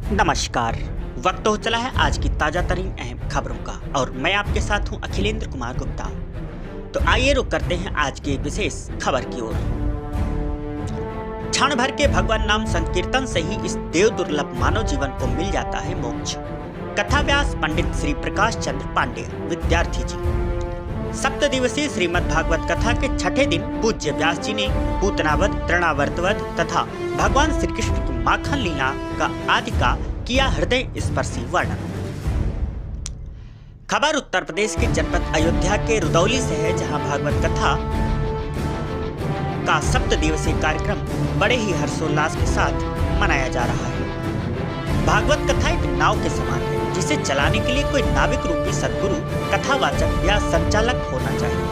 नमस्कार। वक्त हो चला है आज की ताजा तरीन अहम खबरों का और मैं आपके साथ हूं अखिलेंद्र कुमार गुप्ता। तो आइए रुक करते हैं आज की विशेष खबर की ओर। क्षण भर के भगवान नाम संकीर्तन से ही इस देव दुर्लभ मानव जीवन को मिल जाता है मोक्ष। कथा व्यास पंडित श्री प्रकाश चंद्र पांडे विद्यार्थी जी। सप्त दिवसीय श्रीमद् भागवत कथा के छठे दिन पूज्य व्यास जी ने पूतनावध, तृणावर्तवध तथा भगवान श्री कृष्ण की माखन लीला का आदि का किया हृदय स्पर्शी वर्णन। खबर उत्तर प्रदेश के जनपद अयोध्या के रुदौली से है, जहां भागवत कथा का सप्त दिवसीय कार्यक्रम बड़े ही हर्षोल्लास के साथ मनाया जा रहा है। भागवत कथा एक नाव के समान है, जिसे चलाने के लिए कोई नाविक रूपी सद्गुरु, कथावाचक या संचालक होना चाहिए।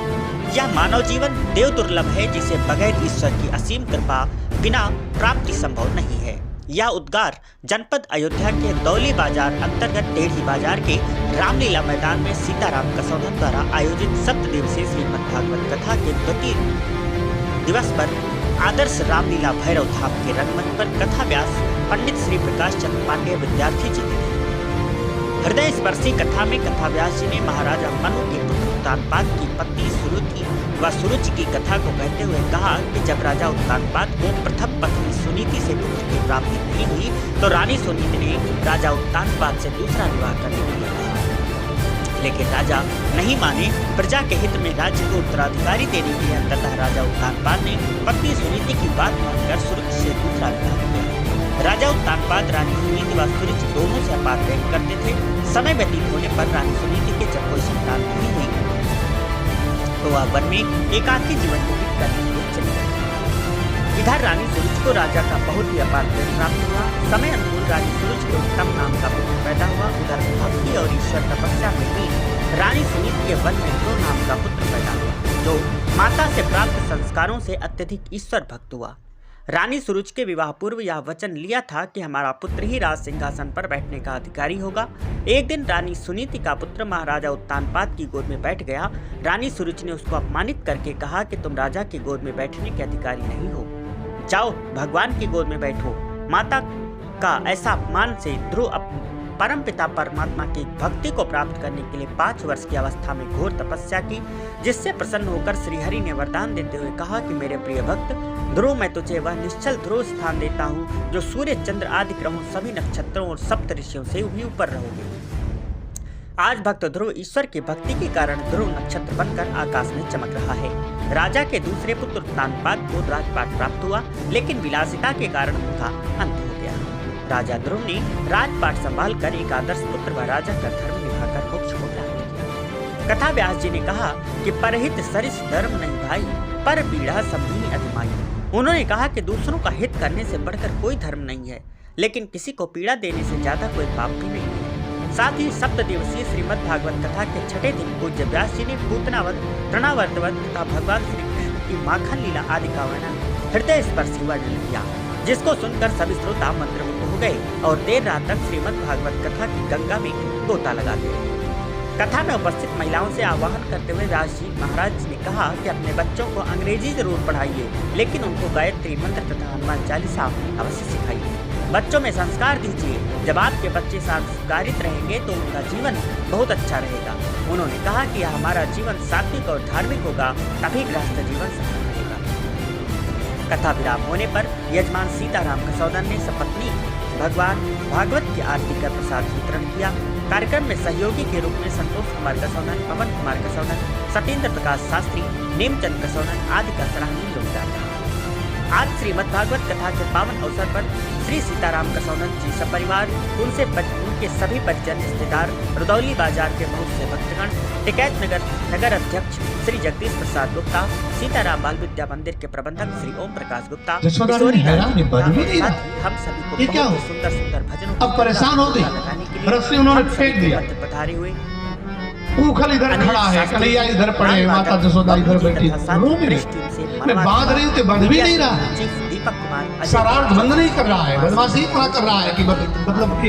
यह मानव जीवन देव दुर्लभ है, जिसे बगैर ईश्वर की असीम कृपा बिना प्राप्ति संभव नहीं है। यह उद्गार जनपद अयोध्या के रुदौली बाजार अंतर्गत टेढ़ी बाजार के रामलीला मैदान में सीताराम कसौधन द्वारा आयोजित सप्त दिवसीय श्रीमद् भागवत कथा के द्वितीय दिवस पर आदर्श रामलीला भैरव धाम के रंगमंच पर कथा व्यास पंडित श्री प्रकाश चंद्र पांडे विद्यार्थी जी ने हृदय स्पर्शी कथा में कथा व्यास जी ने महाराजा मनु के पुत्र उत्तानपाद की पत्नी सुरुचि व सुरुचि की कथा को कहते हुए कहा कि जब राजा उत्तानपाद को प्रथम पत्नी सुनीति से पुत्र की प्राप्ति नहीं हुई, तो रानी सुनीति ने राजा उत्तानपाद से दूसरा विवाह करने के लिए कहा, लेकिन राजा नहीं माने। प्रजा के हित में राज्य को उत्तराधिकारी देने के लिए अंततः राजा उत्तानपाद ने पत्नी सुनीति की बात मानकर सुरुचि से दूसरा विवाह किया। राजा उत्तानपाद रानी सुनीति व सुरुचि दोनों से अपार प्रेम करते थे। समय व्यतीत होने पर रानी सुनीति के जब कोई संतान नहीं हुई, तो वह वन में एकाकी जीवन व्यतीत करने के लिए चली गई। इधर रानी सुरुचि को राजा का बहुत ही अपार प्रेम प्राप्त हुआ। समय अनुकूल रानी सुरुचि को उत्तम नाम का पुत्र पैदा हुआ। उधर भक्ति और ईश्वर तपस्या में भी रानी सुनीति के वन में ध्रुव नाम का पुत्र पैदा हुआ, जो माता से प्राप्त संस्कारों से अत्यधिक ईश्वर भक्त हुआ। रानी सुरुचि के विवाह पूर्व यह वचन लिया था कि हमारा पुत्र ही राज सिंहासन पर बैठने का अधिकारी होगा। एक दिन रानी सुनीति का पुत्र महाराजा उत्तानपाद की गोद में बैठ गया। रानी सुरुचि ने उसको अपमानित करके कहा कि तुम राजा की गोद में बैठने के अधिकारी नहीं हो, जाओ भगवान की गोद में बैठो। माता का ऐसा अपमान से ध्रुव परम पिता परमात्मा की भक्ति को प्राप्त करने के लिए 5 वर्ष की अवस्था में घोर तपस्या की, जिससे प्रसन्न होकर श्रीहरि ने वरदान देते हुए कहा कि मेरे प्रिय भक्त ध्रुव, मैं तुझे वह निश्चल ध्रुव स्थान देता हूँ जो सूर्य चंद्र आदि ग्रहों, सभी नक्षत्रों और सप्त ऋषियों से भी ऊपर रहोगे। आज भक्त ध्रुव ईश्वर की भक्ति के कारण ध्रुव नक्षत्र बनकर आकाश में चमक रहा है। राजा के दूसरे पुत्र उत्तानपाद को राजपाट प्राप्त हुआ, लेकिन विलासिता के कारण उनका अंत हो गया। राजा ध्रुव ने राजपाट संभाल कर एक आदर्श पुत्र व राजा का धर्म निभाकर मोक्ष को प्राप्त किया। कथा व्यास जी ने कहा कि परहित सरिस धर्म नहीं भाई, पर पीड़ा सबनी अधिमाई। उन्होंने कहा कि दूसरों का हित करने से बढ़कर कोई धर्म नहीं है, लेकिन किसी को पीड़ा देने से ज्यादा कोई पाप भी नहीं है। साथ ही सप्त दिवसीय श्रीमद् भागवत कथा के छठे दिन पूज्य व्यास जी ने पूतनावध, तृणावर्तवध तथा भगवान श्री कृष्ण की माखन लीला आदि का वर्णन हृदय स्पर्शी वर्णन किया, जिसको सुनकर सभी श्रोता मंत्रमुग्ध हो गए और देर रात तक श्रीमद् भागवत कथा की गंगा में गोता लगाते रहे। कथा में उपस्थित महिलाओं से आह्वान करते हुए राजजी महाराज ने कहा कि अपने बच्चों को अंग्रेजी जरूर पढ़ाइए, लेकिन उनको गायत्री मंत्र तथा हनुमान चालीसा अवश्य सिखाइए। बच्चों में संस्कार दीजिए। जब आपके बच्चे संस्कारित रहेंगे तो उनका जीवन बहुत अच्छा रहेगा। उन्होंने कहा कि हमारा जीवन सात्विक और धार्मिक होगा, तभी गृहस्थ जीवन सफल रहेगा। कथा विराम होने पर यजमान सीताराम कसौधन ने सपत्नी भगवान भागवत की आरती कर प्रसाद वितरण किया। कार्यक्रम में सहयोगी के रूप में संतोष कुमार कसौधन, पवन कुमार कसौधन, सत्येंद्र प्रकाश शास्त्री, नेमचंद कसौधन आदि का सराहनीय योगदान रहा। आज श्रीमद् भागवत कथा के पावन अवसर पर श्री सीताराम कसौधन जी सपरिवार, उनके सभी परिजन, रिश्तेदार, रुदौली बाजार के बहुत से भक्तगण, टिकैत नगर अध्यक्ष श्री जगदीश प्रसाद गुप्ता, सीताराम बाल विद्या मंदिर के प्रबंधक श्री ओम प्रकाश गुप्ता, हम सभी को बहुत सुंदर भजनों अब परेशान हो गई, रस्सी उन्होंने फेंक दिया, पधारे हुए उखल इधर खड़ा है, कन्हैया इधर पड़े, माता जसोदा इधर बैठी, रो भी मैं बांध रही हूँ, बांध भी नहीं रहा है, शरारत बंद नहीं कर रहा है, बदमाशी इतना कर रहा है कि मतलब कि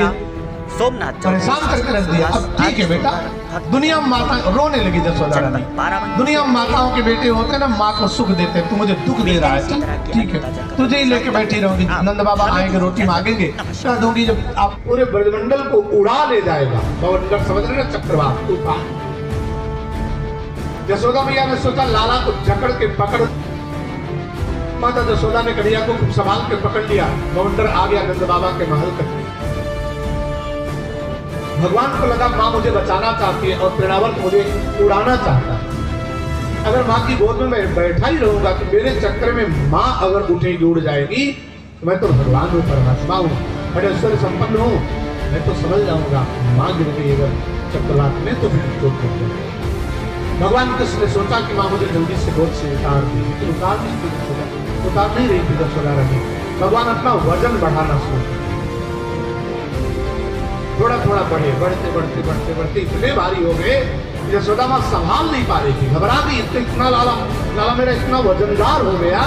सोमनाथ परेशान करके रख दिया। अब ठीक है बेटा, दुनिया में माता रोने लगी जसोदा रानी। दुनिया में माताओं के बेटे होते हैं ना, माँ को सुख देते हैं, तू मुझे दुख दे रहा है, चल ठीक है तुझे ही लेके बैठी रहूंगी। नंद बाबा आएंगे, रोटी मांगेंगे, कह दूंगी जब आप पूरे ब्रजमंडल को उड़ा ले जाएगा। बवंडर समझ रहे ना, चक्रवात तूफान। जसोदा मैया ने सोचा लाला को जकड़ के पकड़, माता जसोदा ने कन्हैया को खूब संभाल के पकड़ लिया। बवंडर आ गया नंद बाबा के महल तक। भगवान को लगा माँ मुझे बचाना चाहती है और पेड़ावल मुझे उड़ाना चाहता है। अगर माँ की गोद में मैं बैठा ही रहूंगा तो मेरे चक्कर में माँ अगर उठेगी उड़ जाएगी, मैं तो भगवान हूँ, परमात्मा हूँ, बड़े ऐश्वर्य संपन्न हूँ, मैं तो समझ जाऊंगा माँ गिर गई अगर चक्रवात में तो फिर चोट कर देगा। भगवान कृष्ण ने सोचा कि माँ मुझे जल्दी से गोद से उतार दी, तो उतार नहीं रही थी जसोदा रानी। भगवान अपना वजन बढ़ाना सोचा, थोड़ा थोड़ा बढ़े, बढ़ते बढ़ते बढ़ते बढ़ते इतने भारी हो गए यशोदा माँ संभाल नहीं पा रही थी, घबरा गई। इतना लाला मेरा इतना वजनदार हो गया